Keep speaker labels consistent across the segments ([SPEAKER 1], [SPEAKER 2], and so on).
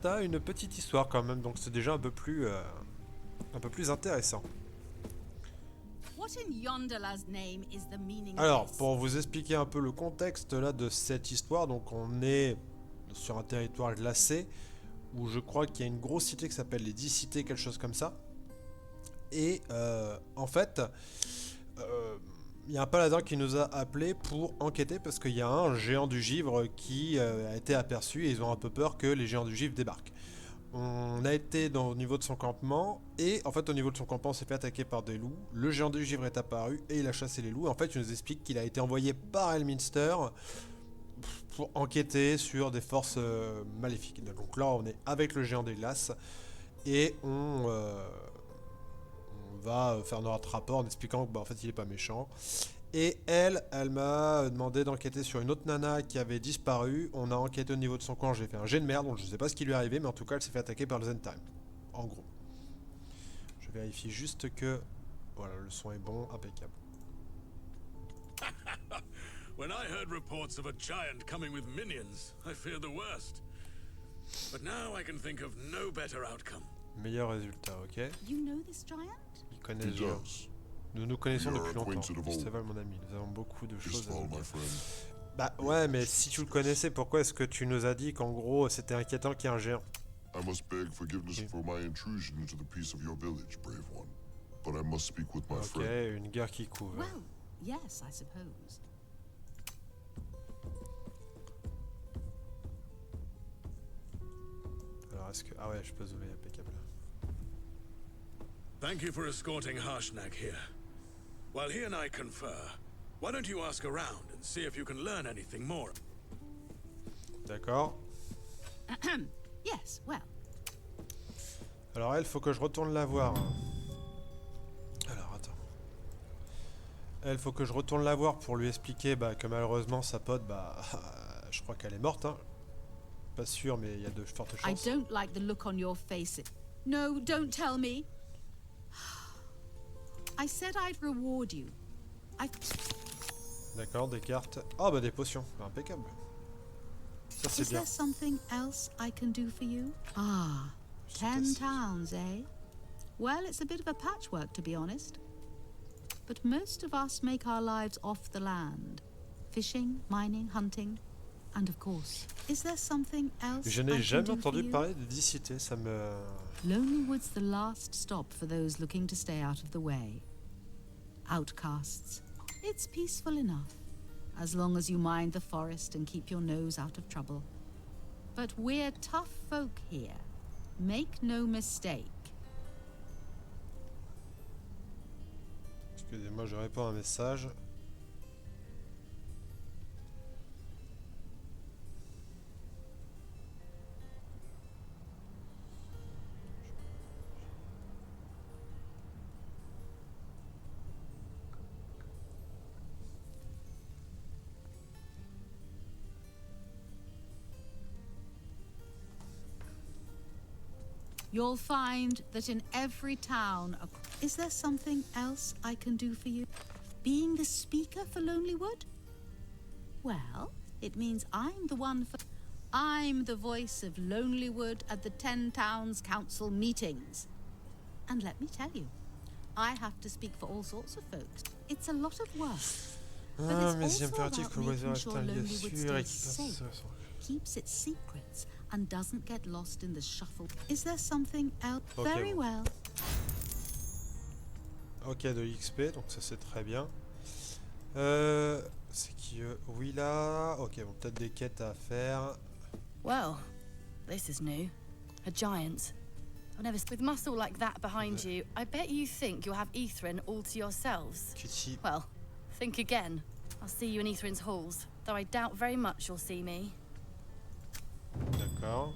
[SPEAKER 1] T'as une petite histoire quand même, donc c'est déjà un peu plus intéressant.
[SPEAKER 2] What in Yonderla's name is the meaning of
[SPEAKER 1] Alors,
[SPEAKER 2] this?
[SPEAKER 1] pour vous expliquer un peu le contexte là de cette histoire, donc on est sur un territoire glacé où je crois qu'il y a une grosse cité qui s'appelle les 10 cités, quelque chose comme ça. Et en fait, il y a un paladin qui nous a appelé pour enquêter parce qu'il y a un géant du givre qui a été aperçu et ils ont un peu peur que les géants du givre débarquent. On a été au niveau de son campement et en fait au niveau de son campement on s'est fait attaquer par des loups. Le géant du givre est apparu et il a chassé les loups. En fait il nous explique qu'il a été envoyé par Elminster pour enquêter sur des forces maléfiques. Donc là on est avec le géant des glaces et on va faire notre rapport en expliquant que en fait il est pas méchant. Et elle m'a demandé d'enquêter sur une autre nana qui avait disparu. On a enquêté au niveau de son camp, j'ai fait un jet de merde, donc je sais pas ce qui lui est arrivé, mais en tout cas elle s'est fait attaquer par le Zentime. En gros. Je vérifie juste que... Voilà, le son est bon, impeccable.
[SPEAKER 3] When I heard reports of a giant coming with minions, I feared the worst. But now I can think of no better outcome.
[SPEAKER 1] Meilleur résultat, ok.
[SPEAKER 2] You know this giant?
[SPEAKER 1] Il connaît
[SPEAKER 4] He
[SPEAKER 1] Zio.
[SPEAKER 4] does.
[SPEAKER 1] Nous nous connaissons
[SPEAKER 4] We are
[SPEAKER 1] depuis longtemps.
[SPEAKER 4] acquainted of old.
[SPEAKER 1] Istval, mon ami, nous avons beaucoup de choses à
[SPEAKER 4] Istval,
[SPEAKER 1] nous
[SPEAKER 4] my
[SPEAKER 1] dire.
[SPEAKER 4] friend.
[SPEAKER 1] Bah ouais, mais si tu le connaissais, pourquoi est-ce que tu nous as dit qu'en gros c'était inquiétant qu'il y ait un géant?
[SPEAKER 4] I must beg forgiveness
[SPEAKER 1] Okay.
[SPEAKER 4] for my intrusion into the peace of your village, brave one. But I must speak with my
[SPEAKER 1] Ok,
[SPEAKER 4] friend.
[SPEAKER 1] une guerre qui couvre.
[SPEAKER 2] Well, yes, I suppose.
[SPEAKER 1] Alors est-ce que... Ah ouais, je peux zoomer, impeccable.
[SPEAKER 3] Thank you for escorting Harshnag here. While he and I confer, why don't you ask around and see if you can learn anything more?
[SPEAKER 1] D'accord.
[SPEAKER 2] Yes, well,
[SPEAKER 1] Alors elle, faut que je retourne la voir. Alors attends. Elle, faut que je retourne la voir pour lui expliquer que malheureusement sa pote, je crois qu'elle est morte. Hein. Pas sûr, mais il y a de fortes
[SPEAKER 2] I
[SPEAKER 1] chances.
[SPEAKER 2] don't like the look on your face. No, don't tell me. I said I'd reward you.
[SPEAKER 1] D'accord, des cartes. Oh bah des potions, impeccable. Ça c'est
[SPEAKER 2] Is
[SPEAKER 1] bien.
[SPEAKER 2] there something else I can do for you? Ah,
[SPEAKER 1] C'est
[SPEAKER 2] 10
[SPEAKER 1] assez.
[SPEAKER 2] towns, eh? Well, it's a bit of a patchwork, to be honest. But most of us make our lives off the land. Fishing, mining, hunting, and of course. Is there something else
[SPEAKER 1] Je
[SPEAKER 2] I
[SPEAKER 1] n'ai
[SPEAKER 2] can
[SPEAKER 1] jamais
[SPEAKER 2] do for
[SPEAKER 1] entendu
[SPEAKER 2] you?
[SPEAKER 1] parler des 10 cités, ça me...
[SPEAKER 2] Lonelywood's the last stop for those looking to stay out of the way. Outcasts. It's peaceful enough, as long as you mind the forest and keep your nose out of trouble. But we're tough folk here. Make no mistake.
[SPEAKER 1] Excusez-moi, je réponds à un message.
[SPEAKER 2] You'll find that in every town... Is there something else I can do for you? Being the speaker for Lonelywood? Well, it means I'm the one for... I'm the voice of Lonelywood at the 10 Towns Council meetings. And let me tell you, I have to speak for all sorts of folks. It's a lot of work. But
[SPEAKER 1] Ah,
[SPEAKER 2] it's
[SPEAKER 1] mais c'est
[SPEAKER 2] also
[SPEAKER 1] impératif
[SPEAKER 2] about
[SPEAKER 1] que le voisin
[SPEAKER 2] making
[SPEAKER 1] reste
[SPEAKER 2] sure
[SPEAKER 1] un lieu
[SPEAKER 2] Lonelywood
[SPEAKER 1] sûr et
[SPEAKER 2] stays
[SPEAKER 1] qu'il
[SPEAKER 2] safe,
[SPEAKER 1] passe...
[SPEAKER 2] keeps its secrets, and doesn't get lost in the shuffle. Is there something else?
[SPEAKER 1] Okay,
[SPEAKER 2] Very
[SPEAKER 1] bon.
[SPEAKER 2] well.
[SPEAKER 1] Ok, de l'XP, donc ça c'est très bien. C'est qui Oui là. Ok, bon, peut-être des quêtes à faire.
[SPEAKER 5] Well, this is new. A giant. I've never... With muscle like that behind you, I bet you think you'll have Ethrin all to yourselves.
[SPEAKER 1] Kitty.
[SPEAKER 5] Well, think again. I'll see you in Ethrin's halls, though I doubt very much you'll see me.
[SPEAKER 1] D'accord.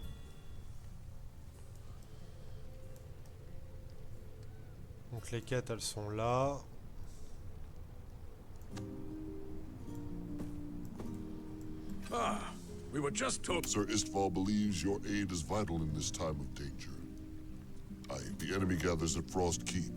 [SPEAKER 1] Donc les quêtes elles sont là.
[SPEAKER 3] Ah, we were just talking.
[SPEAKER 4] Sir Istval believes your aid is vital in this time of danger. Aye, the enemy gathers at Frost Keep.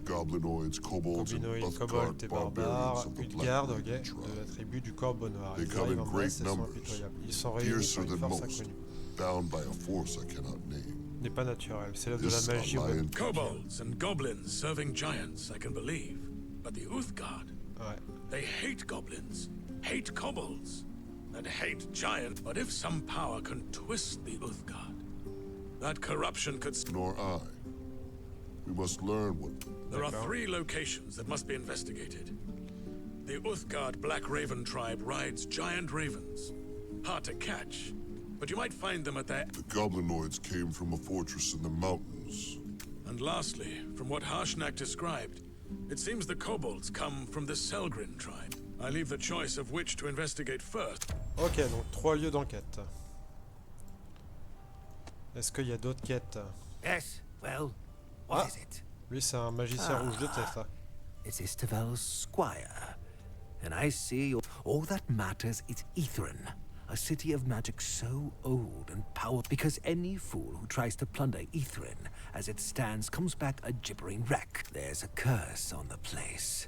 [SPEAKER 4] Goblinoids, kobolds, and
[SPEAKER 1] Combinoïdes,
[SPEAKER 4] Uthgardt
[SPEAKER 1] kobolds et
[SPEAKER 4] barbarians
[SPEAKER 1] barbares,
[SPEAKER 4] of the
[SPEAKER 1] Utgard,
[SPEAKER 4] Black
[SPEAKER 1] ok,
[SPEAKER 4] Raven
[SPEAKER 1] de la
[SPEAKER 4] tribe.
[SPEAKER 1] tribu du Corbeau Noir.
[SPEAKER 4] They
[SPEAKER 1] Ils
[SPEAKER 4] come
[SPEAKER 1] arrivent
[SPEAKER 4] in
[SPEAKER 1] en
[SPEAKER 4] great
[SPEAKER 1] masse et sont
[SPEAKER 4] numbers,
[SPEAKER 1] impitoyables. Ils sont réunis
[SPEAKER 4] fiercer
[SPEAKER 1] par une
[SPEAKER 4] than
[SPEAKER 1] force
[SPEAKER 4] most,
[SPEAKER 1] inconnue.
[SPEAKER 4] bound by a force I cannot name.
[SPEAKER 1] N'est pas naturel. C'est l'œuvre de la
[SPEAKER 4] This
[SPEAKER 1] magie. Ouais.
[SPEAKER 4] Alliance...
[SPEAKER 3] Kobolds and goblins serving giants, I can believe. But the Uthgard,
[SPEAKER 1] Ouais.
[SPEAKER 3] they hate goblins, hate kobolds, and hate giants. But if some power can twist the Uthgard, that corruption could...
[SPEAKER 4] Nor I. We must learn what...
[SPEAKER 3] There are 3 locations that must be investigated. The Uthgard Black Raven tribe rides giant ravens. Hard to catch, but you might find them at their...
[SPEAKER 4] The goblinoids came from a fortress in the mountains.
[SPEAKER 3] And lastly, from what Harshnag described, it seems the kobolds come from the Selgrin tribe. I leave the choice of which to investigate first.
[SPEAKER 1] Ok, donc 3 lieux d'enquête. Est-ce qu'il y a d'autres quêtes?
[SPEAKER 6] Yes, well, what
[SPEAKER 1] Ah.
[SPEAKER 6] is it?
[SPEAKER 1] Lui, c'est un magicien rouge de tête. Hein.
[SPEAKER 6] It's Istavel's squire. And I see all that matters is Ithrin, a city of magic so old and powerful because any fool who tries to plunder Ithrin as it stands comes back a gibbering wreck. There's a curse on the place.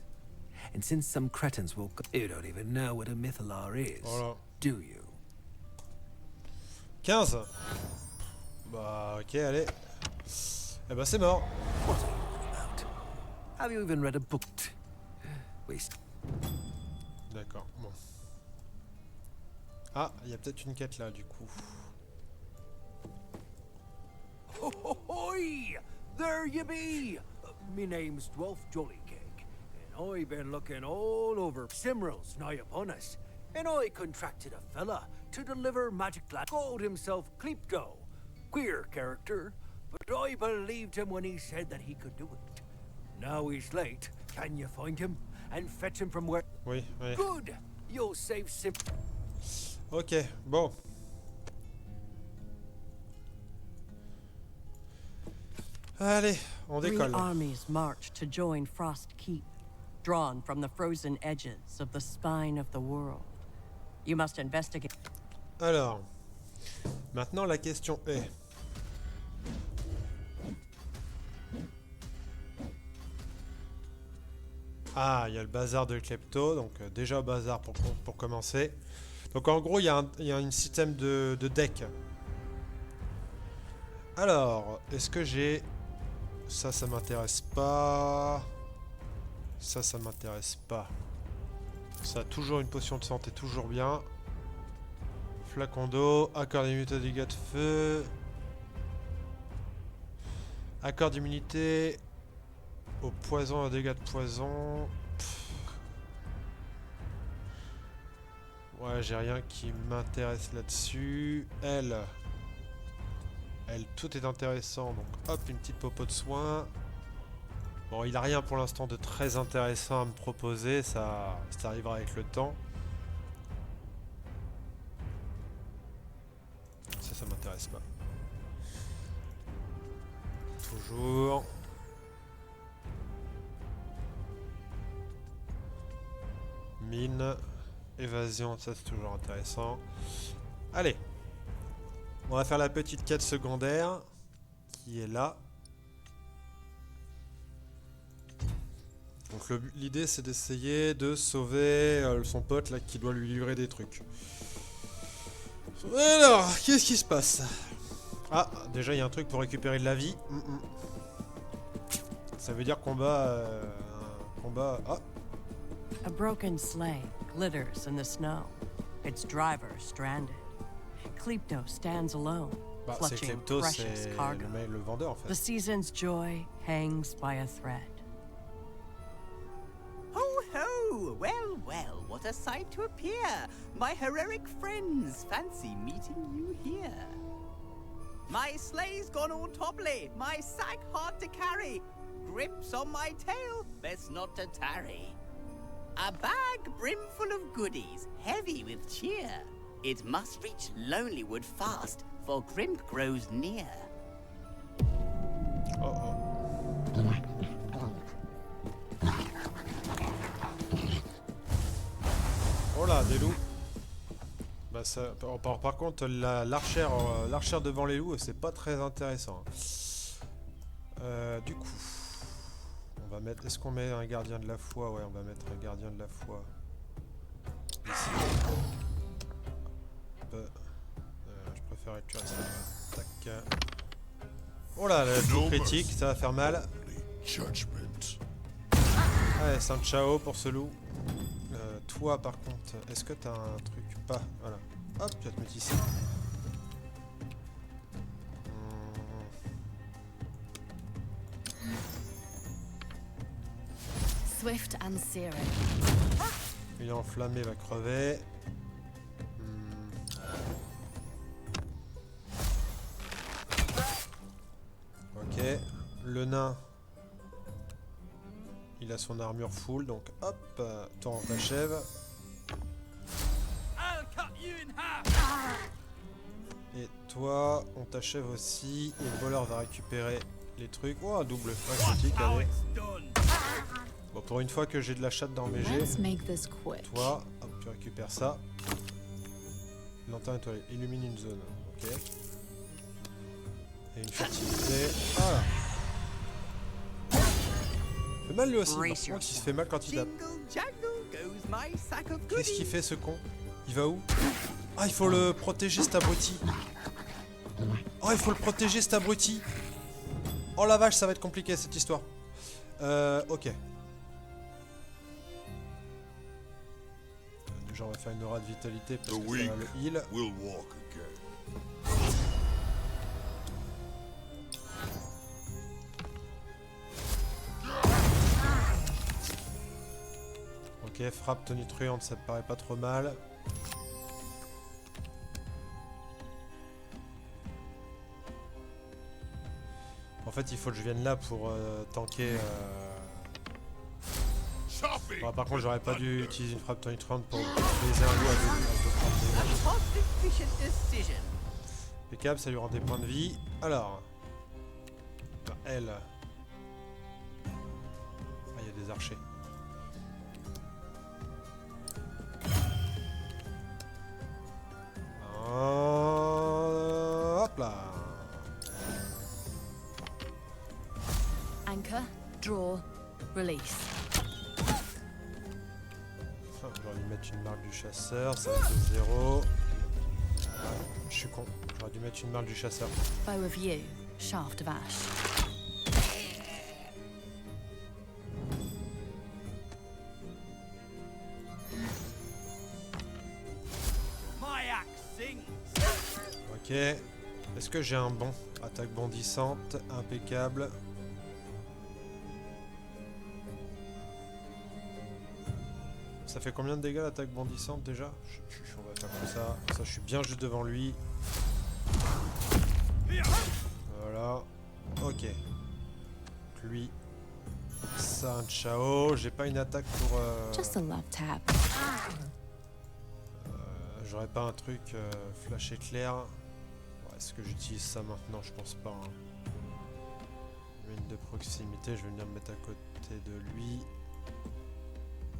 [SPEAKER 6] And since some cretins will you don't even know what a Mythalar is,
[SPEAKER 1] Voilà.
[SPEAKER 6] do you?
[SPEAKER 1] 15. Bah, ok, allez. Eh ben, c'est mort.
[SPEAKER 6] What are you on about? Have you even read a book? Waste.
[SPEAKER 1] D'accord, bon. Ah, il y a peut-être une quête là, du coup.
[SPEAKER 6] Ahoy! There you be! Me name's Dwelf Jollycake, and I've been looking all over. Simrel's nigh upon us, and I contracted a fella to deliver magic glass. Called himself Kleepto. Queer character, but I believed him when he said that he could do it. Now he's late. Can you find him and fetch him from where?
[SPEAKER 1] Oui, oui.
[SPEAKER 6] Good! You'll save Sim.
[SPEAKER 1] Ok, bon. Allez, on
[SPEAKER 7] 3
[SPEAKER 1] décolle.
[SPEAKER 7] armies marched to join Frost Keep, drawn from the frozen edges of the spine of the world. You must investigate.
[SPEAKER 1] Alors, maintenant la question est... Ah, il y a le bazar de Klepto, donc déjà au bazar pour commencer. Donc en gros, il y a un système de deck. Alors, est-ce que j'ai... Ça m'intéresse pas. Ça m'intéresse pas. Ça a toujours une potion de santé, toujours bien. Flacon d'eau, accord d'immunité aux dégâts de feu. Accord d'immunité au poison, aux dégâts de poison. Ouais, j'ai rien qui m'intéresse là-dessus. Elle, tout est intéressant. Donc hop, une petite popo de soin. Bon, il a rien pour l'instant de très intéressant à me proposer. Ça arrivera avec le temps. Ça m'intéresse pas. Toujours. Mine. Évasion, ça c'est toujours intéressant. Allez. On va faire la petite quête secondaire. Qui est là. Donc l'idée c'est d'essayer de sauver son pote là qui doit lui livrer des trucs. Alors, qu'est-ce qui se passe? Ah, déjà il y a un truc pour récupérer de la vie. Ça veut dire combat... combat... Ah.
[SPEAKER 7] A broken sleigh glitters in the snow, its driver stranded. Kleepto stands alone,
[SPEAKER 1] Bah, c'est
[SPEAKER 7] clutching
[SPEAKER 1] Klepto,
[SPEAKER 7] precious
[SPEAKER 1] c'est
[SPEAKER 7] cargo.
[SPEAKER 1] le vendeur en
[SPEAKER 7] The
[SPEAKER 1] fait.
[SPEAKER 7] season's joy hangs by a thread.
[SPEAKER 8] Ho ho! Well, well, what a sight to appear! My heroic friends, fancy meeting you here. My sleigh's gone all topply, my sack hard to carry. Grips on my tail, best not to tarry. A bag brimful of goodies, heavy with cheer. It must reach Lonelywood fast, for Grimp grows near.
[SPEAKER 1] Oh oh. Oh là, des loups. Bah ça, par contre, l'archère devant les loups, c'est pas très intéressant. Du coup, on va mettre. Est-ce qu'on met un gardien de la foi? Ouais, on va mettre un gardien de la foi. Ici. Je faire récupérer ça. Tac. Oh là, le coup critique, ça va faire mal.
[SPEAKER 4] Judgment.
[SPEAKER 1] Ouais, c'est un ciao pour ce loup. Toi par contre, est-ce que t'as un truc? Pas, voilà. Hop, tu vas te mettre ici.
[SPEAKER 5] Swift and searing.
[SPEAKER 1] Il est enflammé, va crever. Ok, le nain. Il a son armure full, donc hop, toi on t'achève. Et toi, on t'achève aussi. Et le voleur va récupérer les trucs. Oh, un double critique, allez. Bon, pour une fois que j'ai de la chatte dans mes jets.
[SPEAKER 2] Let's make this quick.
[SPEAKER 1] Toi, hop, tu récupères ça. Lanterne étoilée, illumine une zone. Ok. Et une fertilité. Voilà. Il fait mal lui aussi. Par contre, il se fait mal quand il tape. Qu'est-ce qu'il fait ce con? Il va où? Ah, il faut le protéger cet abruti. Oh, il faut le protéger cet abruti. Oh la vache, ça va être compliqué cette histoire. Ok. Déjà, on va faire une aura de vitalité parce que ça va le heal.
[SPEAKER 4] Will walk again.
[SPEAKER 1] Ok, frappe tonitruante, ça me paraît pas trop mal. En fait, il faut que je vienne là pour tanker. Bon, par contre, j'aurais pas dû utiliser une frappe tonitruante pour baiser un loup à deux. Impeccable, ça lui rend des points de vie. Alors, elle. Ah, il y a des archers. Hop là.
[SPEAKER 5] Anchor, draw, release.
[SPEAKER 1] J'aurais dû mettre une marque du chasseur, ça va être 0. Je suis con, j'aurais dû mettre une marque du chasseur.
[SPEAKER 5] Bow of yew, shaft of ash.
[SPEAKER 1] Ok. Est-ce que j'ai un bon? Attaque bondissante, impeccable. Ça fait combien de dégâts l'attaque bondissante déjà? On va faire comme ça. Ça, je suis bien juste devant lui. Voilà. Ok. Lui. Ça, un ciao. J'ai pas une attaque pour.
[SPEAKER 2] Just a love tap.
[SPEAKER 1] J'aurais pas un truc flash éclair. Ouais, est-ce que j'utilise ça maintenant? Je pense pas. Hein. Mine de proximité, je vais venir me mettre à côté de lui.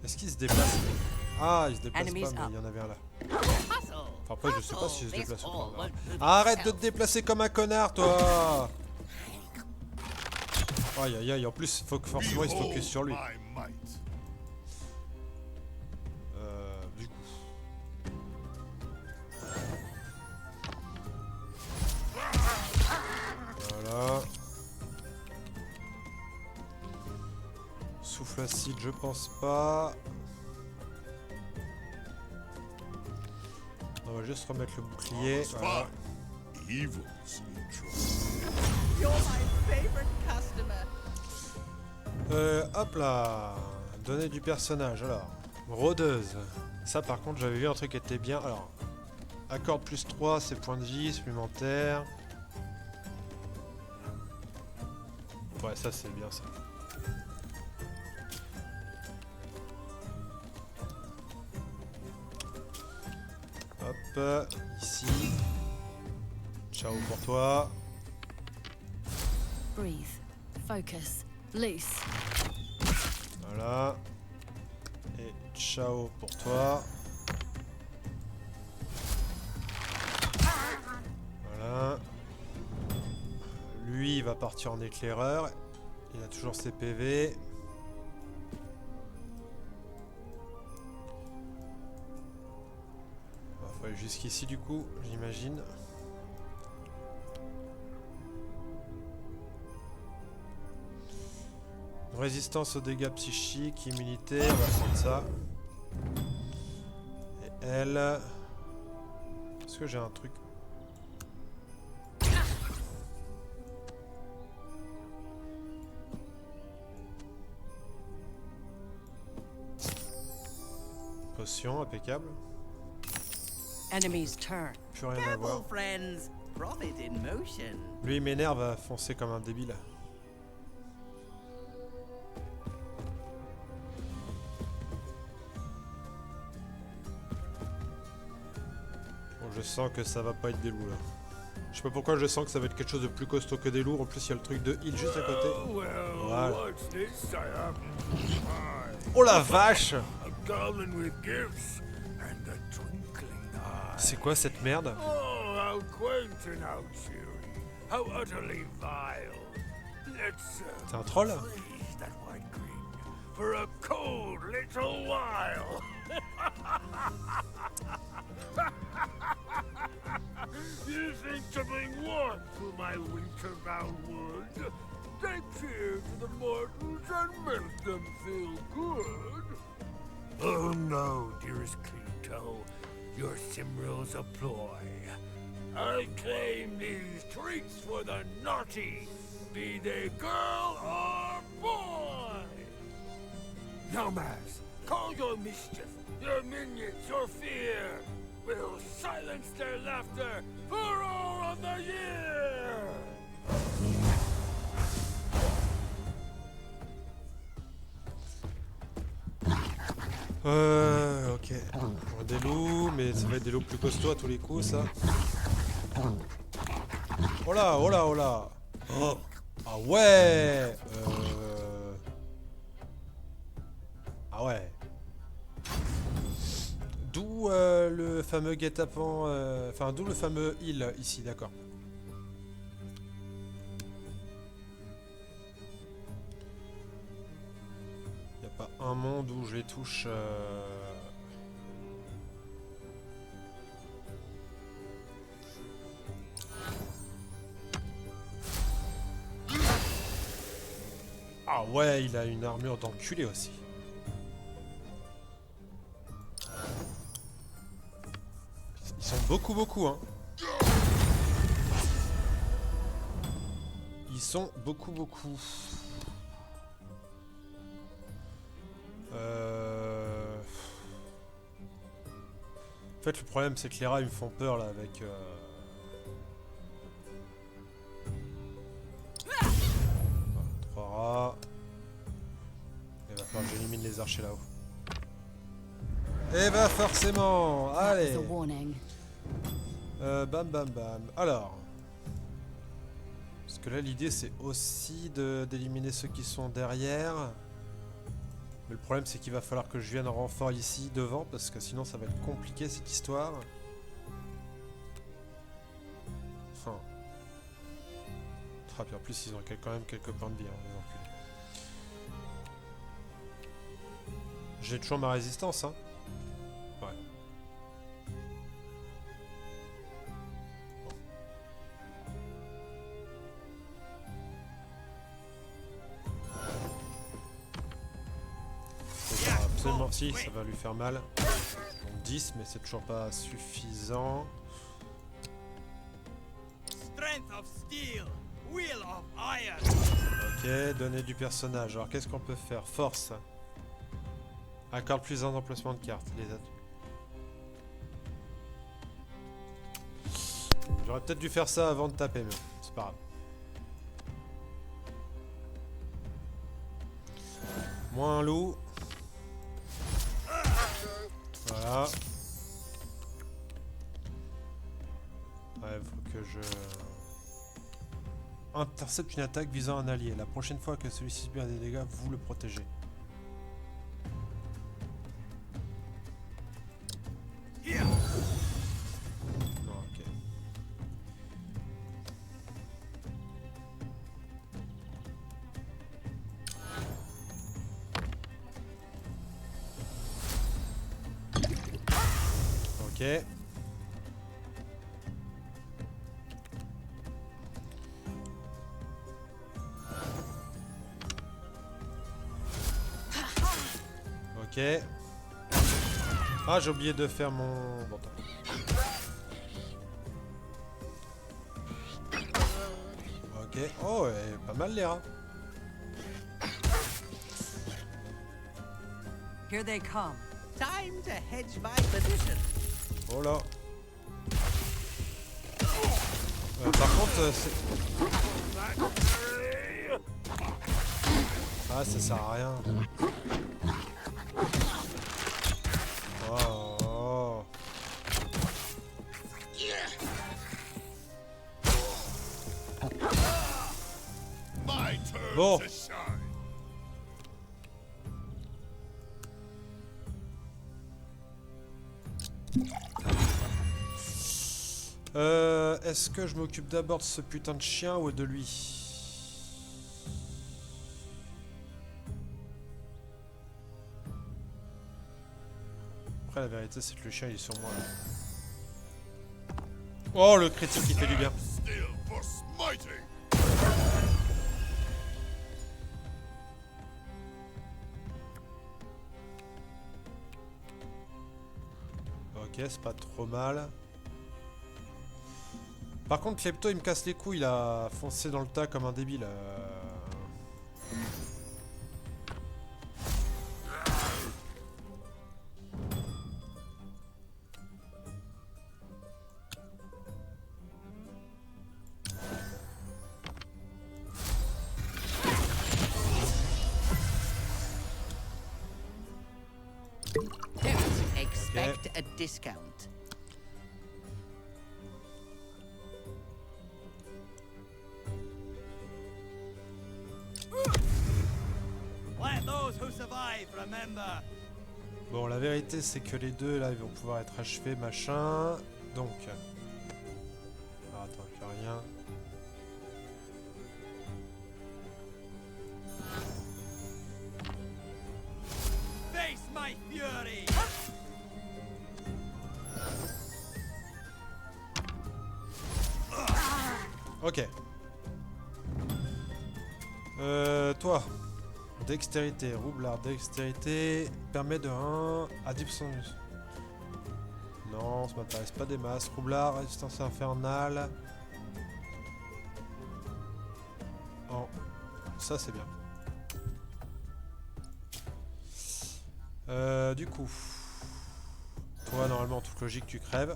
[SPEAKER 1] Est-ce qu'il se déplace? Ah, il se déplace pas, mais il y en avait un là. Enfin, après, je sais pas s'il se déplace ou pas. Arrête de te déplacer comme un connard, toi! Aïe aïe aïe, en plus, faut que forcément il se focus sur lui. Du coup. Voilà. Souffle acide, je pense pas. On va juste remettre le bouclier. Voilà. Hop là. Donner du personnage. Alors, rôdeuse. Ça par contre, j'avais vu un truc qui était bien. Alors, accord plus 3, c'est points de vie supplémentaires. Ouais, ça c'est bien ça. Hop, ici. Ciao pour toi.
[SPEAKER 5] Breathe. Focus. Loose.
[SPEAKER 1] Voilà. Et ciao pour toi. Voilà. Lui, il va partir en éclaireur. Il a toujours ses PV. Il va falloir jusqu'ici du coup, j'imagine. Résistance aux dégâts psychiques, immunité, on va prendre ça. Et elle... Est-ce que j'ai un truc? Potion, impeccable.
[SPEAKER 7] Enemy's turn.
[SPEAKER 1] Plus rien à voir.
[SPEAKER 8] Careful, friends. Profit in motion.
[SPEAKER 1] Lui il m'énerve à foncer comme un débile. Bon, je sens que ça va pas être des loups là. Je sais pas pourquoi je sens que ça va être quelque chose de plus costaud que des loups. En plus il y a le truc de heal juste à côté. Voilà.
[SPEAKER 3] what's this I have to find?
[SPEAKER 1] Oh la vache!
[SPEAKER 3] A goblin with gifts and a twinkling eye.
[SPEAKER 1] C'est quoi cette merde?
[SPEAKER 3] Oh, how quaint and how cheery. How utterly vile. Let's
[SPEAKER 1] C'est un troll?
[SPEAKER 3] freeze that white green for a cold little while. You think to bring warmth to my winter-bound wood? Take cheer to the mortals and make them feel good. Oh no, dearest Cleto, your Cimrils a ploy. I claim these treats for the naughty, be they girl or boy. Nomads, call your mischief, your minions, your fear. We'll silence their laughter for all of the year.
[SPEAKER 1] Ok. Des loups, mais ça va être des loups plus costauds à tous les coups, ça. Oh là, oh là, oh là. Oh. Ah ouais. Ah ouais. D'où le fameux guet-apens, enfin d'où le fameux heal ici, d'accord. Y a pas un monde où je les touche. Ah ouais, il a une armure d'enculé aussi. Ils sont beaucoup, hein. Ils sont beaucoup. En fait, le problème, c'est que les rats, ils me font peur, là, avec... Voilà, 3 rats. Il va falloir que j'élimine les archers là-haut. Et bah forcément, allez. Bam. Alors. Parce que là l'idée c'est aussi d'éliminer ceux qui sont derrière. Mais le problème c'est qu'il va falloir que je vienne en renfort ici devant. Parce que sinon ça va être compliqué cette histoire. Enfin. Ah, puis en plus ils ont quand même quelques points de vie, hein, les enculés. J'ai toujours ma résistance, hein. Ouais. Faut pas absolument... Si, ça va lui faire mal. Donc 10, mais c'est toujours pas suffisant.
[SPEAKER 8] Strength of steel, will of iron.
[SPEAKER 1] Ok, donner du personnage. Alors qu'est-ce qu'on peut faire? Force. Accorde plus un emplacement de cartes. Les J'aurais peut-être dû faire ça avant de taper, mais c'est pas grave. Moins un loup. Voilà. Ouais, faut que je... Intercepte une attaque visant un allié. La prochaine fois que celui-ci subit des dégâts, vous le protégez. Non, ok. Ok. Ok. Ah, j'ai oublié de faire mon... Bon, attends. Ok. Oh, pas mal les rats.
[SPEAKER 7] Here they come.
[SPEAKER 8] Time to hedge my position.
[SPEAKER 1] Oh là. Par contre, c'est... Ah, ça sert à rien. Oh.
[SPEAKER 4] My turn
[SPEAKER 1] Bon.
[SPEAKER 4] to shine.
[SPEAKER 1] Est-ce que je m'occupe d'abord de ce putain de chien ou de lui? Après la vérité c'est que le chien il est sur moi. Oh le critique il fait du bien.
[SPEAKER 4] Still for smiting.
[SPEAKER 1] Ok c'est pas trop mal. Par contre Klepto il me casse les couilles, il a foncé dans le tas comme un débile.
[SPEAKER 8] Don't expect a discount.
[SPEAKER 6] Let those who survive remember.
[SPEAKER 1] Bon la vérité c'est que les deux là ils vont pouvoir être achevés machin. Donc... Ah, attends, je fais rien.
[SPEAKER 6] Face my fury.
[SPEAKER 1] Ok. Toi. Dextérité, roublard, dextérité permet de 1 à 10%. Non, ça m'intéresse pas des masses. Roublard, résistance infernale. Oh, ça c'est bien. Du coup, toi normalement en toute logique tu crèves.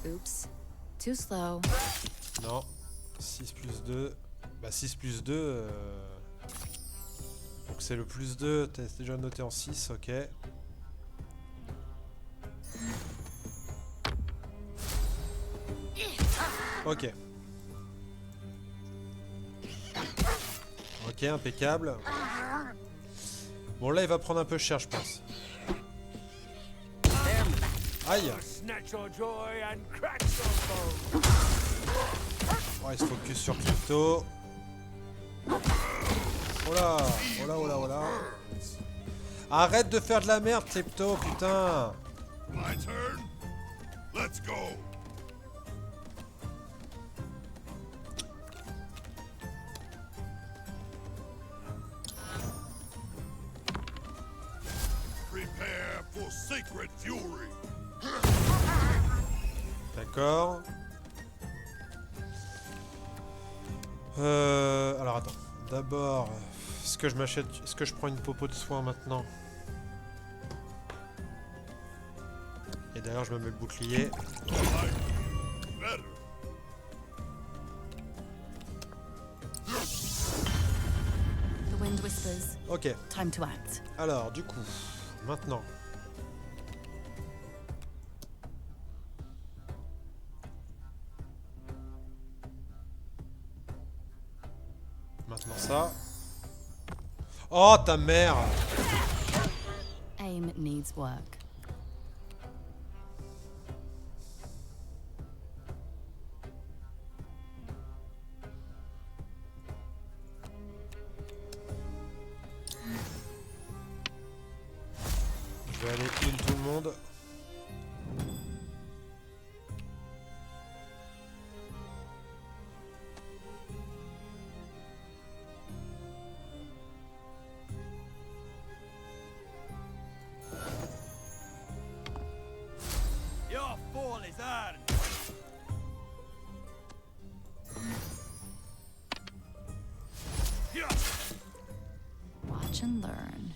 [SPEAKER 5] Oops. Too slow.
[SPEAKER 1] Non. 6 plus 2. Bah 6 plus 2. Donc c'est le plus 2. T'es déjà noté en 6, ok. Ok. Ok, impeccable. Bon là il va prendre un peu cher je pense. Aïe.
[SPEAKER 3] Snatch your joy and crack your bone.
[SPEAKER 1] Oh, il se focus sur Crypto. Oh là, oh là, oh là, oh là. Arrête de faire de la merde, Crypto, putain.
[SPEAKER 4] My turn. Let's go. Prepare for sacred fury.
[SPEAKER 1] D'accord. Alors attends. D'abord, est-ce que je m'achète, est-ce que je prends une popo de soin maintenant? Et d'ailleurs, je me mets le bouclier.
[SPEAKER 4] Better.
[SPEAKER 5] The wind whispers.
[SPEAKER 1] Ok.
[SPEAKER 5] Time to act.
[SPEAKER 1] Alors, du coup, maintenant. Maintenant ça. Oh ta mère!
[SPEAKER 5] Aim needs work.
[SPEAKER 1] Je vais aller heal tout le monde.
[SPEAKER 5] Watch and learn.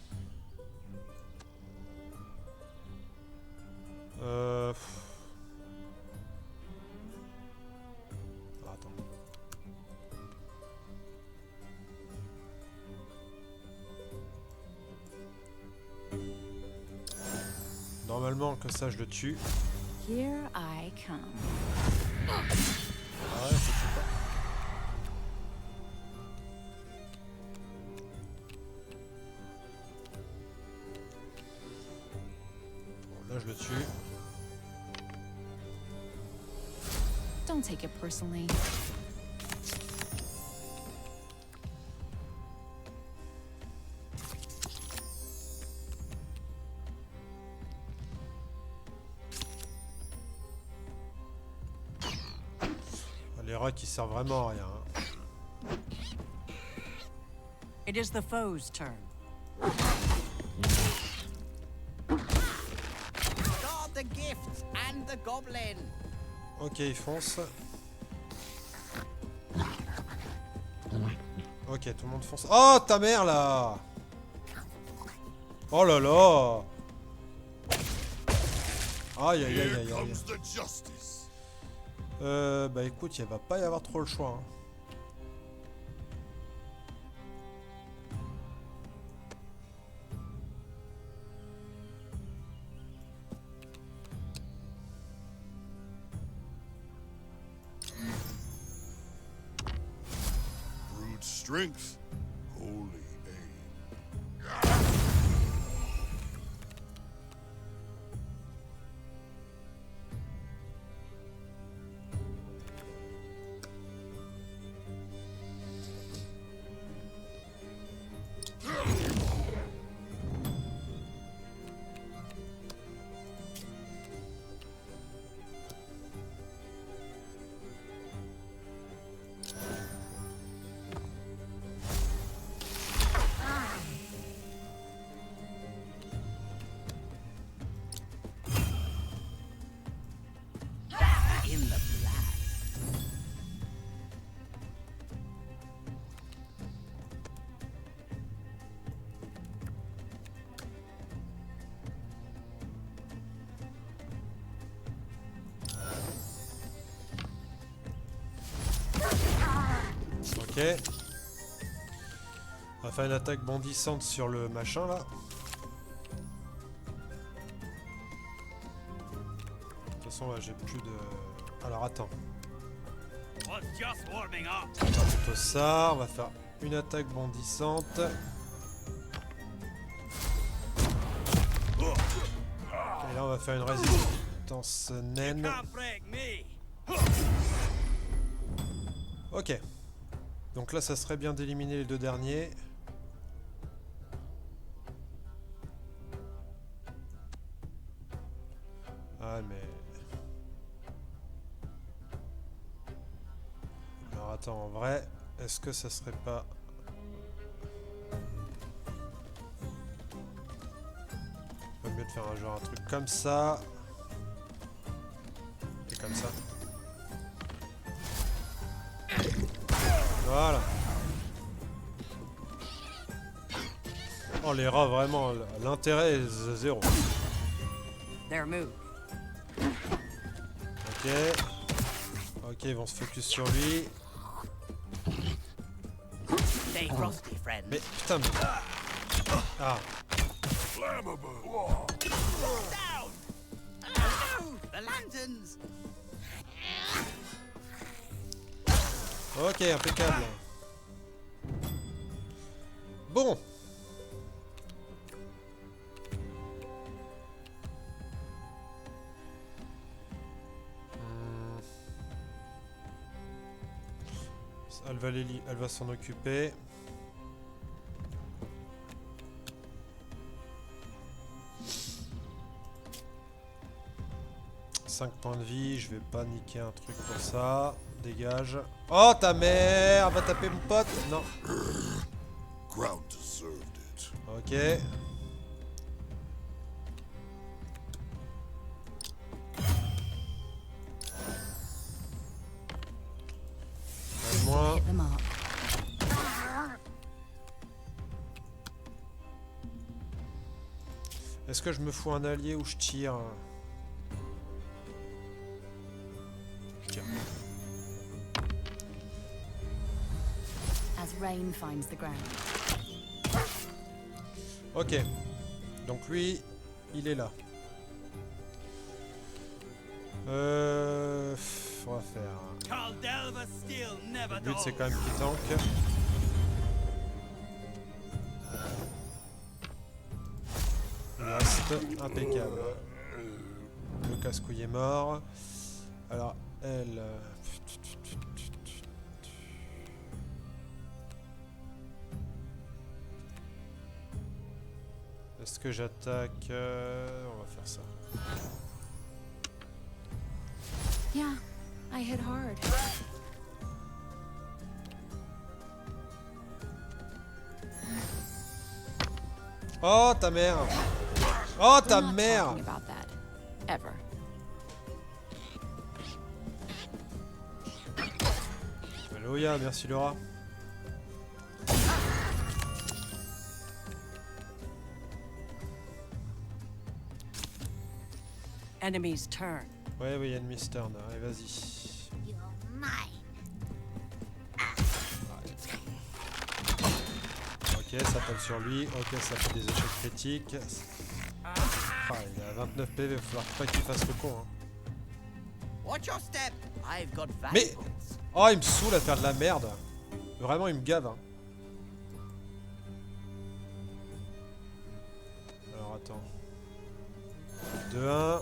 [SPEAKER 1] Pff. Ah, attends. Normalement que ça je le tue.
[SPEAKER 5] Here I come.
[SPEAKER 1] Ah ouais, ça tue pas. Bon, là je le tue.
[SPEAKER 5] Don't take it personally.
[SPEAKER 1] Les rats qui servent vraiment à rien. Hein.
[SPEAKER 7] It is the foe's turn.
[SPEAKER 8] Guard the gifts and the goblin.
[SPEAKER 1] Ok, il fonce. Ok, tout le monde fonce. Oh, ta mère là! Oh là là! Aïe aïe aïe
[SPEAKER 4] Here
[SPEAKER 1] aïe aïe.
[SPEAKER 4] comes the justice.
[SPEAKER 1] Bah écoute, il va pas y avoir trop le choix. Hein.
[SPEAKER 4] Brute strength. Holy aim.
[SPEAKER 8] In the black.
[SPEAKER 1] Ok. On va faire une attaque bondissante sur le machin là. De toute façon, là j'ai plus de. Alors attends. On va faire plutôt ça. On va faire une attaque bondissante. Et là on va faire une résistance naine. Ok. Donc là ça serait bien d'éliminer les deux derniers. Ah mais... Alors attends, en vrai, est-ce que ça serait pas... Pas mieux de faire un genre un truc comme ça. Et comme ça. Voilà. Oh les rats, vraiment, l'intérêt est zéro.
[SPEAKER 7] Their move.
[SPEAKER 1] Ok. Ok, ils vont se focus sur lui.
[SPEAKER 8] Stay frosty, friend.
[SPEAKER 1] Mais putain, mais... Ah.
[SPEAKER 8] Down! Oh, the lanterns!
[SPEAKER 1] Ok, impeccable. Bon. Elle va s'en occuper. « 5 points de vie, je vais pas niquer un truc pour ça. Dégage. Oh ta mère, va taper mon pote. Non.
[SPEAKER 4] Ground deserved it.
[SPEAKER 1] Ok. moins.
[SPEAKER 5] Hit the mark.
[SPEAKER 1] Est-ce que je me fous un allié ou je tire? Je tire.
[SPEAKER 5] As rain finds the ground.
[SPEAKER 1] Ok. Donc lui, il est là. On va faire... Le but c'est quand même qu'il tank. Il reste impeccable. Le casse-couille est mort. Alors, elle... Est-ce que j'attaque on va faire ça.
[SPEAKER 5] Yeah, I hit hard.
[SPEAKER 1] Oh ta mère! Oh ta
[SPEAKER 5] We're not
[SPEAKER 1] mère!
[SPEAKER 5] talking about that. Ever.
[SPEAKER 1] Alléluia, merci Laura.
[SPEAKER 7] Enemy's turn.
[SPEAKER 1] Ouais, oui, enemy's turn. Allez, vas-y.
[SPEAKER 2] You're mine.
[SPEAKER 1] Ok, ça tape sur lui. Ok, ça fait des échecs critiques. Ah, il est à 29 PV, il va falloir pas qu'il fasse le con. Hein.
[SPEAKER 8] Watch your step. I've got
[SPEAKER 1] Mais...
[SPEAKER 8] valuables.
[SPEAKER 1] Oh, il me saoule à faire de la merde. Vraiment, il me gave. Hein. Alors, attends. 2-1.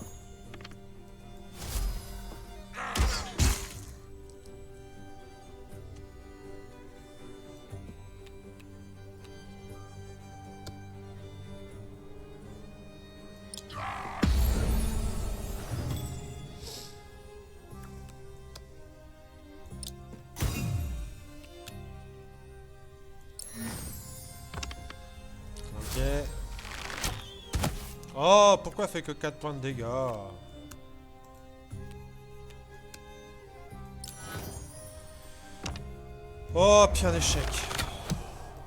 [SPEAKER 1] Ok. Oh, pourquoi elle fait que 4 points de dégâts? Oh, pire échec.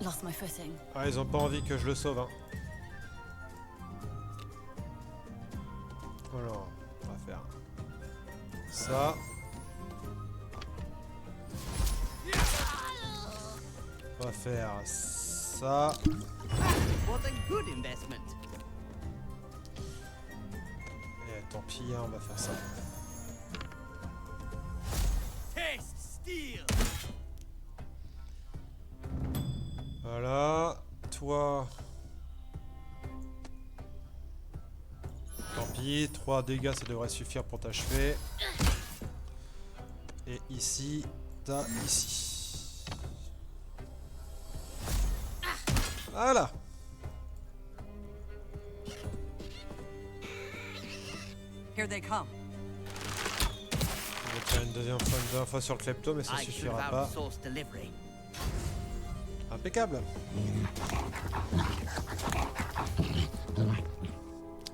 [SPEAKER 5] Lost my footing.
[SPEAKER 1] Ah, ils ont pas envie que je le sauve, hein. Alors, on va faire ça. On va faire ça.
[SPEAKER 8] What a good investment.
[SPEAKER 1] Et tant pis, hein, on va faire ça.
[SPEAKER 8] Taste steel.
[SPEAKER 1] Voilà. Toi. Tant pis, 3 dégâts, ça devrait suffire pour t'achever. Et ici, t'as ici. Voilà.
[SPEAKER 7] Here they come.
[SPEAKER 1] On va tirer une deuxième fois sur le klepto, mais ça
[SPEAKER 8] I should
[SPEAKER 1] suffira
[SPEAKER 8] have
[SPEAKER 1] pas.
[SPEAKER 8] outsourced delivery.
[SPEAKER 1] Impeccable.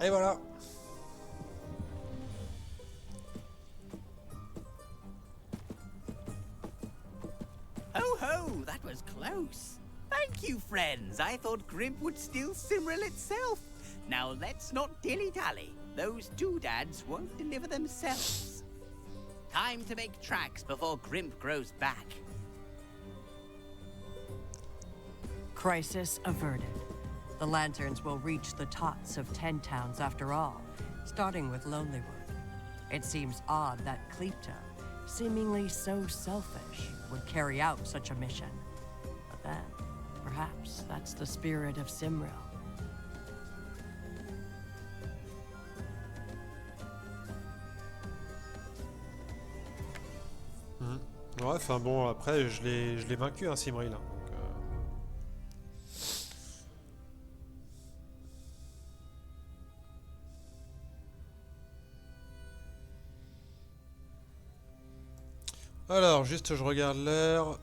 [SPEAKER 1] Et voilà.
[SPEAKER 8] Ho ho, that was close. Thank you, friends. I thought Grimp would steal Cimril itself. Now let's not dilly-dally. Those doodads won't deliver themselves. Time to make tracks before Grimp grows back.
[SPEAKER 7] Crisis averted. The lanterns will reach the tots of 10 towns after all, starting with Lonelywood. It seems odd that Cleepta, seemingly so selfish, would carry out such a mission. But then, perhaps that's the spirit of Cimril.
[SPEAKER 1] Ouais, enfin bon, après, je l'ai vaincu, hein, Cimril. Hein, donc, Alors, juste je regarde l'heure.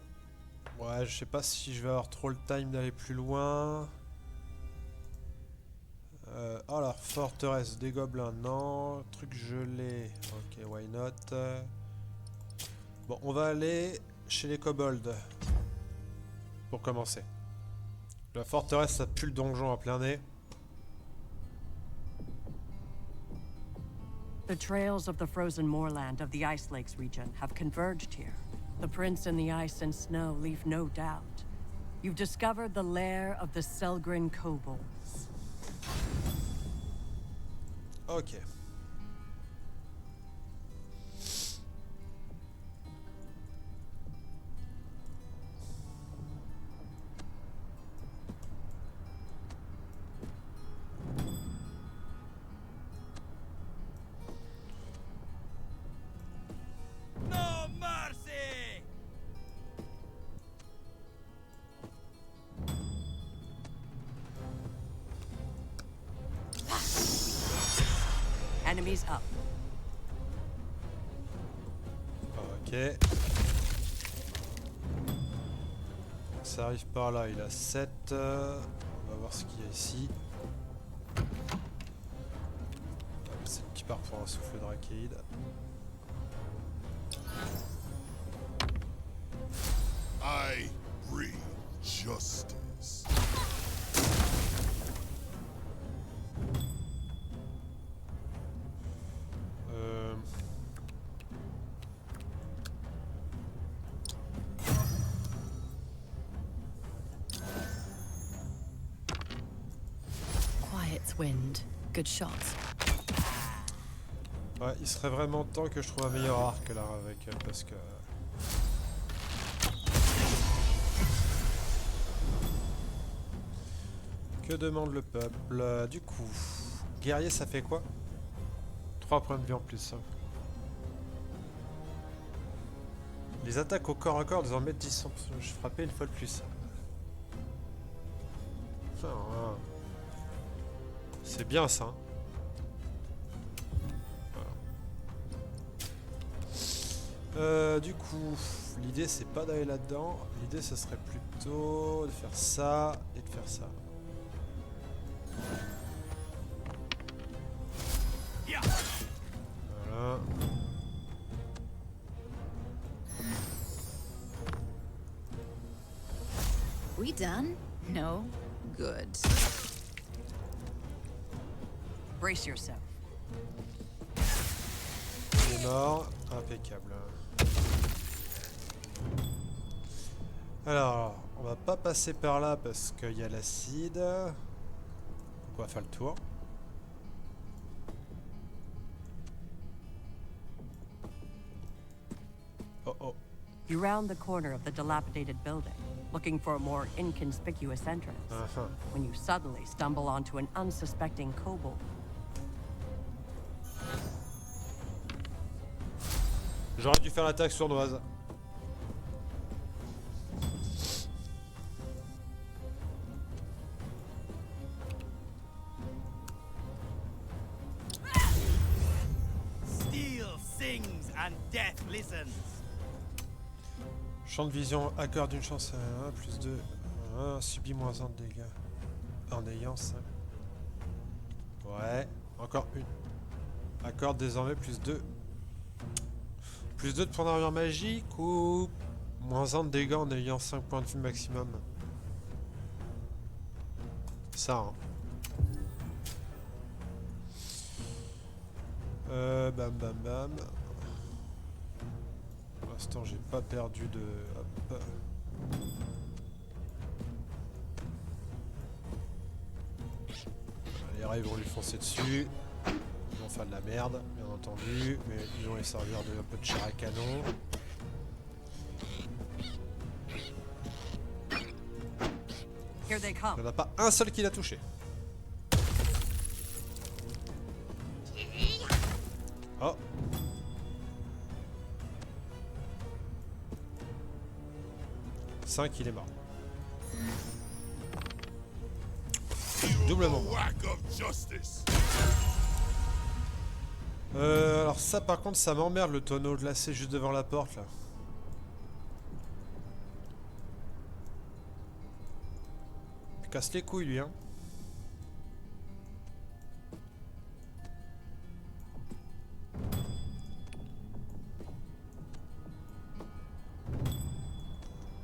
[SPEAKER 1] Ouais, je sais pas si je vais avoir trop le time d'aller plus loin. Alors, forteresse des gobelins, non. Truc gelé. Ok, why not. Bon, on va aller chez les kobolds. Pour commencer. La forteresse, ça pue le donjon à plein nez.
[SPEAKER 7] The trails of the frozen moorland of the Ice Lakes region have converged here. The prints in the ice and snow leave no doubt. You've discovered the lair of the Selgrin kobolds.
[SPEAKER 1] Ok.
[SPEAKER 6] No mercy!
[SPEAKER 7] Enemies up.
[SPEAKER 1] Ok. Ça arrive par là, il a 7. On va voir ce qu'il y a ici. C'est le qui part pour un souffle drakeide.
[SPEAKER 4] I breathe justice.
[SPEAKER 1] Euh...
[SPEAKER 5] Quiet wind. Good shot.
[SPEAKER 1] Ouais, il serait vraiment temps que je trouve un meilleur arc là avec parce que... Que demande le peuple? Du coup, guerrier ça fait quoi? 3 points de vie en plus. Les attaques au corps à corps désormais 10%. Je frappais une fois de plus. Ah, ah. C'est bien ça. Hein. Du coup, l'idée c'est pas d'aller là-dedans. L'idée ce serait plutôt de faire ça et de faire ça. Voilà.
[SPEAKER 2] We done? No? Good.
[SPEAKER 7] Brace yourself.
[SPEAKER 1] Il est mort. Impeccable. Alors, on va pas passer par là parce qu'il y a l'acide. Donc on va faire le tour. Oh oh.
[SPEAKER 7] You round the corner of the dilapidated building, looking for a more inconspicuous entrance, when you suddenly stumble onto an unsuspecting kobold.
[SPEAKER 1] J'aurais dû faire l'attaque sournoise.
[SPEAKER 6] Steel sings and death listens.
[SPEAKER 1] Champ de vision accorde une chance à 1, plus 2. 1, subit moins 1 de dégâts. En ayant 5. Ouais, encore une. Accorde désormais plus 2. Plus 2 de points d'armure magique ou moins 1 de dégâts en ayant 5 points de vue maximum. Ça, hein. Bam bam bam. Pour l'instant, j'ai pas perdu de... Hop. Les rats ils vont lui foncer dessus. Ils vont faire de la merde, bien entendu. Mais ils vont les servir de un peu de chair à canon.
[SPEAKER 7] Here they
[SPEAKER 1] Il
[SPEAKER 7] come.
[SPEAKER 1] n'y en a pas un seul qui l'a touché. Oh. Il est mort. Doublement mort.
[SPEAKER 4] Lack of justice.
[SPEAKER 1] Alors ça par contre ça m'emmerde le tonneau glacé juste devant la porte là. Il casse les couilles lui hein.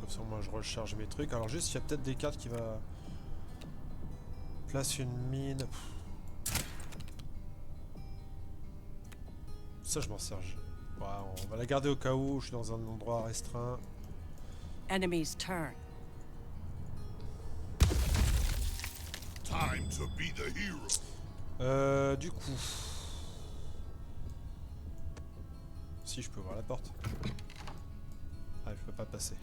[SPEAKER 1] Comme ça, moi je recharge mes trucs. Alors juste, il y a peut-être des cartes qui va... Place une mine. Ça, je m'en sers. Ouais, on va la garder au cas où je suis dans un endroit restreint.
[SPEAKER 7] Enemy's turn.
[SPEAKER 4] Time to be the hero.
[SPEAKER 1] Du coup... Si, je peux ouvrir la porte. Ah, je peux pas passer.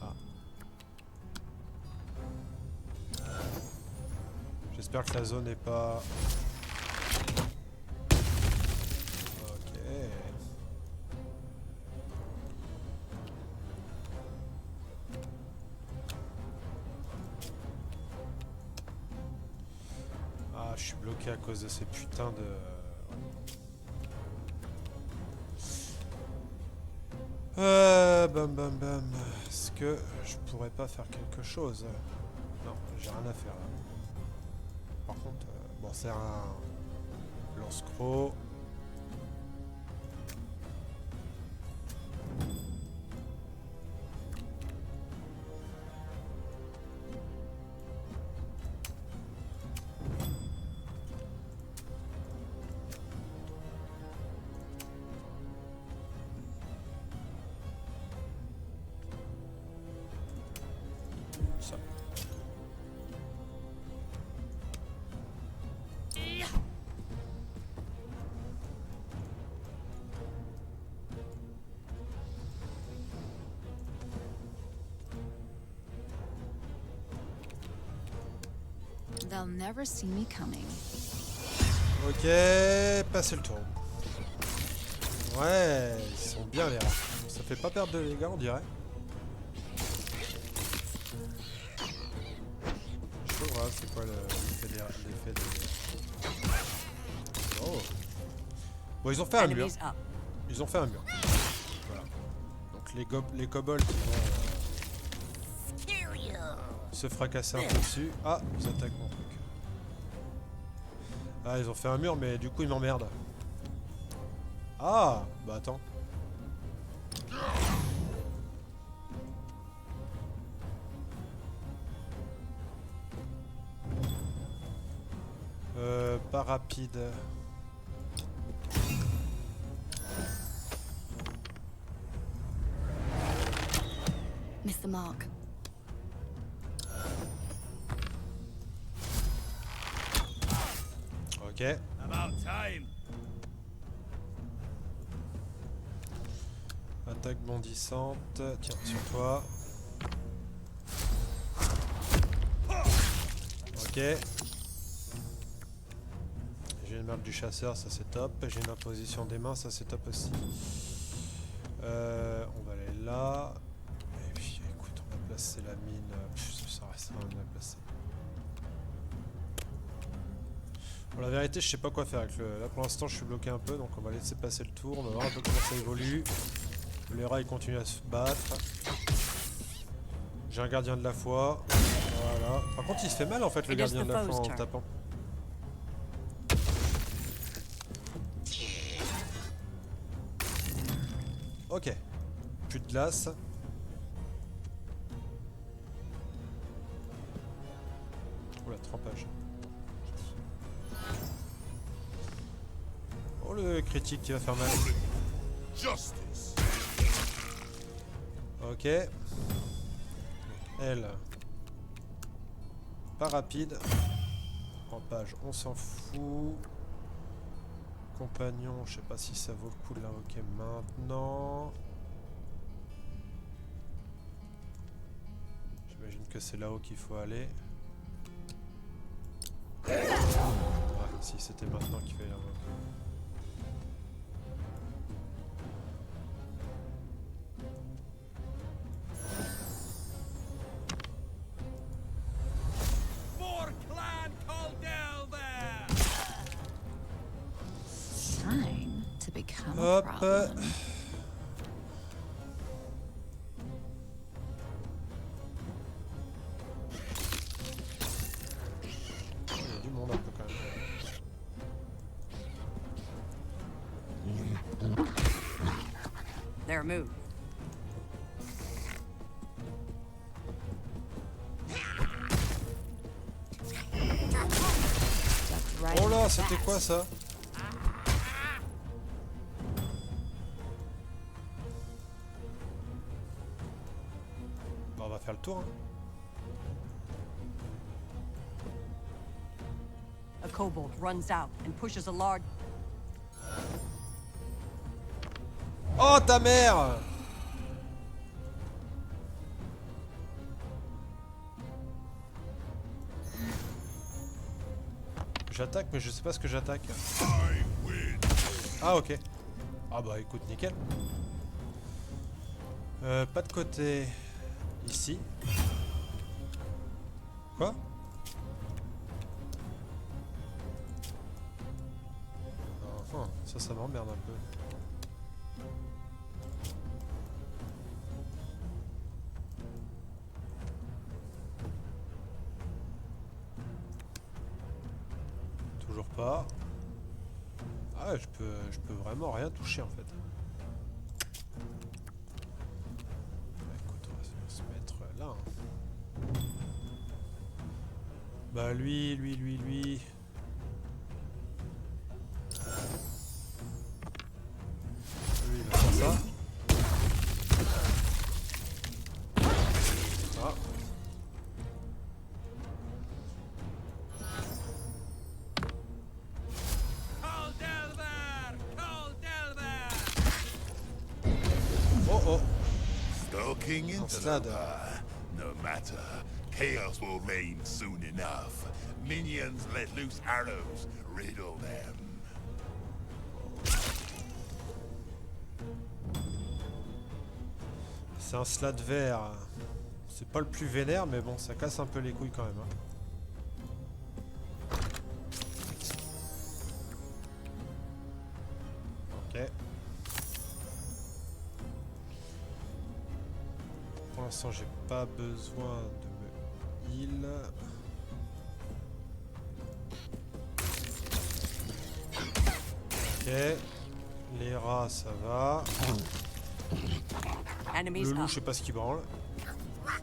[SPEAKER 1] Ah. J'espère que la zone n'est pas... Ok. Ah, je suis bloqué à cause de ces putains de... Bam bam bam. Est-ce que je pourrais pas faire quelque chose? Non, j'ai rien à faire là. Par contre, bon, c'est un lance-croc. Ça.
[SPEAKER 2] They'll never see me coming.
[SPEAKER 1] Ok, passez le tour. Ouais, ils sont bien les rats. Ça fait pas perdre de dégâts, on dirait. Je sais pas, c'est quoi l'effet des... Oh. Bon, ils ont fait un mur.
[SPEAKER 7] Enemies up.
[SPEAKER 1] Ils ont fait un mur. Voilà. Donc les kobolds qui vont se fracasser un peu dessus. Ah, ils attaquent mon truc. Ah, ils ont fait un mur, mais du coup ils m'emmerdent. Ah, bah attends. Pas rapide.
[SPEAKER 5] Miss the mark.
[SPEAKER 1] Ok.
[SPEAKER 3] About time.
[SPEAKER 1] Attaque bondissante. Tiens, sur toi. Ok. J'ai une map du chasseur, ça c'est top. J'ai une imposition des mains, ça c'est top aussi. On va aller là. Et puis écoute, on va placer la mine. Ça reste rien à placer. Bon, la vérité, je sais pas quoi faire avec le... Là pour l'instant, je suis bloqué un peu, donc on va laisser passer le tour. On va voir un peu comment ça évolue. Les rats ils continuent à se battre. J'ai un gardien de la foi. Voilà. Par contre, il se fait mal en fait, le gardien de la foi en tapant. Ok. Plus de glace. Oula, trempage. Oh, le critique qui va faire mal.
[SPEAKER 4] Justice.
[SPEAKER 1] Ok. Elle. Pas rapide. Rampage, on s'en fout. Compagnon, je sais pas si ça vaut le coup de l'invoquer maintenant. J'imagine que c'est là-haut qu'il faut aller. Ah, si c'était maintenant qu'il fallait l'invoquer.
[SPEAKER 3] More clan called down there.
[SPEAKER 2] Time to become a
[SPEAKER 1] Hop.
[SPEAKER 2] problem.
[SPEAKER 1] Il y a du monde un peu quand même.
[SPEAKER 7] Their move.
[SPEAKER 5] Just right
[SPEAKER 1] Oh là,
[SPEAKER 5] in
[SPEAKER 1] c'était
[SPEAKER 5] the
[SPEAKER 1] quoi
[SPEAKER 5] back.
[SPEAKER 1] ça? Bon, on va faire le tour. Hein.
[SPEAKER 7] A kobold runs out and pushes a large.
[SPEAKER 1] Oh ta mère! J'attaque, mais je sais pas ce que j'attaque. Ah ok. Ah bah écoute, nickel. Pas de côté. Ici. Quoi? Enfin, ça m'emmerde un peu. Toujours pas. Ah ouais, je peux vraiment rien toucher en fait. Écoute, on va se mettre là. Hein. Bah lui. Lui, il va faire ça. Ah. Oh oh.
[SPEAKER 9] Stalking into the
[SPEAKER 1] Slade.
[SPEAKER 9] bar. No matter. Chaos will reign soon enough. Minions let loose arrows. Riddle them.
[SPEAKER 1] C'est un slade vert. C'est pas le plus vénère, mais bon, ça casse un peu les couilles quand même. Hein. Ok. Pour l'instant, j'ai pas besoin de me heal. Ok. Les rats, ça va.
[SPEAKER 7] Enemies
[SPEAKER 1] Le loup,
[SPEAKER 7] up.
[SPEAKER 1] je sais pas ce qu'il branle. Ah,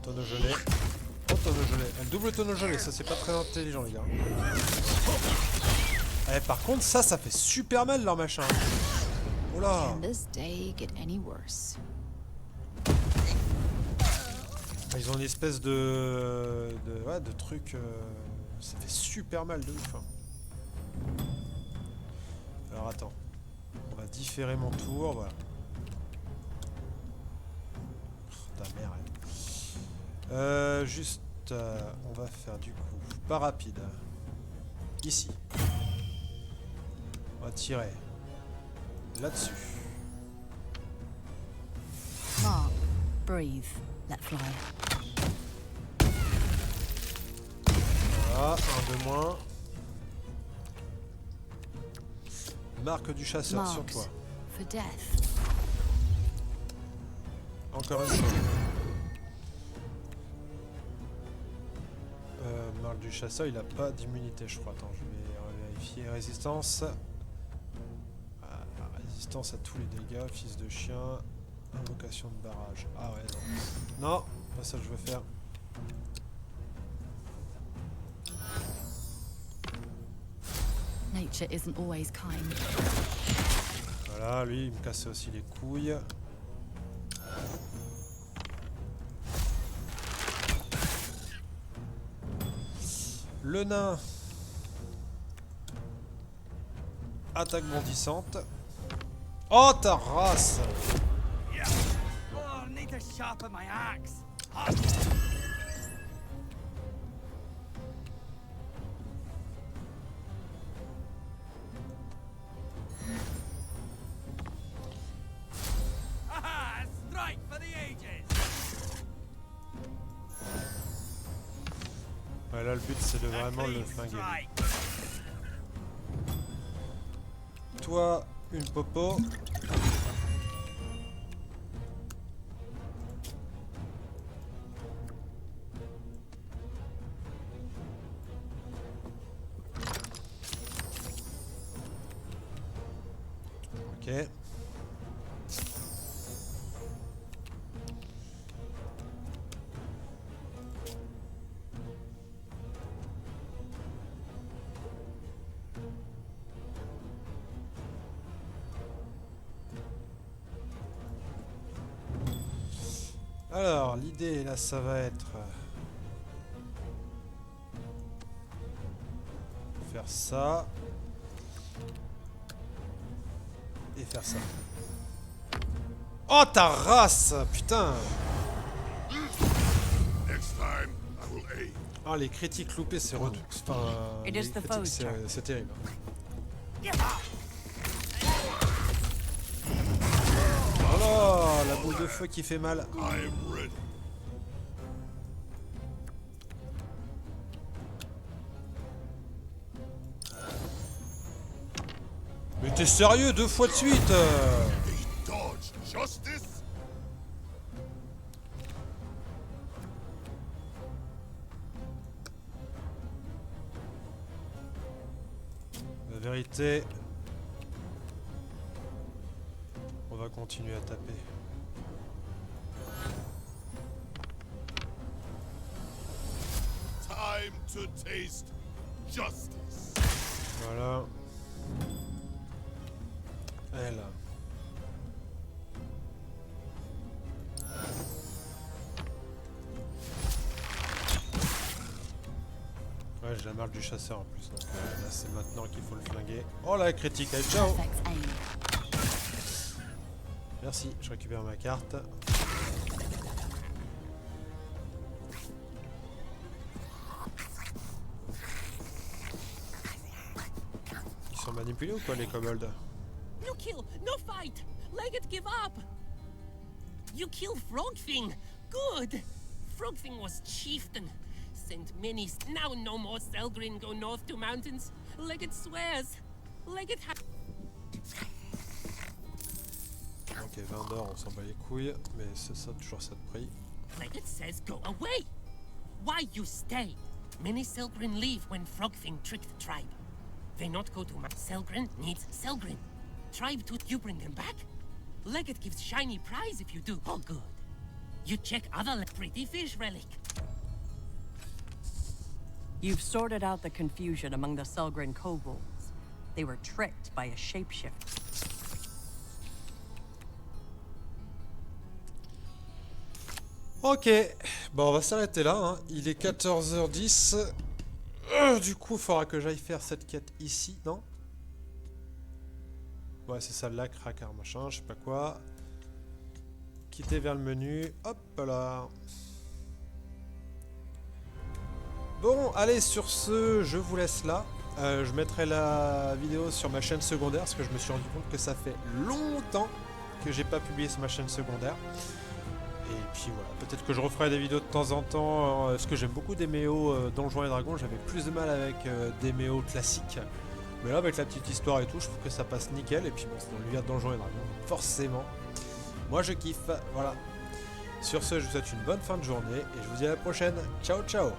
[SPEAKER 1] tonneau gelé. Oh, tonneau gelé. Un double tonneau gelé, ça c'est pas très intelligent, les gars. Eh, par contre, ça fait super mal leur machin. Oh là.
[SPEAKER 2] Can this day get any worse?
[SPEAKER 1] Ils ont une espèce de truc. Ça fait super mal de ouf. Hein. Alors attends. On va différer mon tour, voilà. Oh, ta mère. Juste, on va faire du coup pas rapide. Ici. On va tirer là-dessus.
[SPEAKER 5] Mark, breathe, let fly.
[SPEAKER 1] Voilà, un de moins. Marque du chasseur sur
[SPEAKER 5] Marked
[SPEAKER 1] toi.
[SPEAKER 5] for death.
[SPEAKER 1] Encore une fois. Marque du chasseur, il a pas d'immunité, je crois. Attends, je vais vérifier. Résistance. Ah, résistance à tous les dégâts. Fils de chien. Invocation de barrage. Ah ouais, non. Non, pas ça que je veux faire.
[SPEAKER 5] Nature isn't always kind.
[SPEAKER 1] Voilà, lui, il me cassait aussi les couilles. Le nain. Attaque bondissante. Oh, ta race!
[SPEAKER 8] Oh, need to sharpen my axe. Haha, strike for the ages.
[SPEAKER 1] Ouais, là, le but, c'est de vraiment le flinguer. Toi, une popo. Ok. Alors, l'idée là, ça va être... faire ça. Et faire ça. Oh, ta race! Putain!
[SPEAKER 9] Next time, I will aim.
[SPEAKER 1] Ah, les critiques loupées, c'est redouble. Enfin,
[SPEAKER 7] It
[SPEAKER 1] les
[SPEAKER 7] is the
[SPEAKER 1] critiques,
[SPEAKER 7] foe's turn.
[SPEAKER 1] c'est terrible. Oh, la boule de feu qui fait mal.
[SPEAKER 9] I am ready.
[SPEAKER 1] Mais t'es sérieux, 2 fois de suite?
[SPEAKER 9] They dodge justice?
[SPEAKER 1] La vérité... On va continuer à taper.
[SPEAKER 9] Time to taste justice.
[SPEAKER 1] Voilà. Elle. Ouais, j'ai la marque du chasseur en plus, donc là c'est maintenant qu'il faut le flinguer. Oh la critique, allez, ciao!
[SPEAKER 5] Perfect aim.
[SPEAKER 1] Merci, je récupère ma carte. Ils sont manipulés ou quoi les kobolds?
[SPEAKER 10] No kill, no fight. Leggett give up. You kill Frogfing. Good. Frogfing was chieftain. Sent many. Now no more Selgrin go north to mountains. Leggett swears. Leggett ha.
[SPEAKER 1] Ok, 20 d'or, on s'en bat les couilles, mais c'est ça, toujours ça de prix.
[SPEAKER 10] Leggett says go away. Why you stay? Many Selgrin leave when Frogfing tricked the tribe. They not go to Selgrin needs Selgrin. Tribe to you bring them back? Leggett gives shiny prize if you do. Oh, good. You check other pretty fish relic.
[SPEAKER 7] You've sorted out the confusion among the Selgrin kobolds. They were tricked by a shapeshifter.
[SPEAKER 1] Ok, bon on va s'arrêter là, hein. Il est 14h10. Du coup, il faudra que j'aille faire cette quête ici, non? Ouais, c'est ça, là, cracar, machin, je sais pas quoi. Quitter vers le menu, hop là. Bon, allez, sur ce, je vous laisse là. Je mettrai la vidéo sur ma chaîne secondaire, parce que je me suis rendu compte que ça fait longtemps que j'ai pas publié sur ma chaîne secondaire. Et puis voilà, peut-être que je referai des vidéos de temps en temps, parce que j'aime beaucoup des méos Donjons et Dragons, j'avais plus de mal avec des méos classiques. Mais là, avec la petite histoire et tout, je trouve que ça passe nickel. Et puis bon, c'est dans l'univers de Donjons et Dragons, donc forcément, moi je kiffe. Voilà. Sur ce, je vous souhaite une bonne fin de journée, et je vous dis à la prochaine. Ciao, ciao!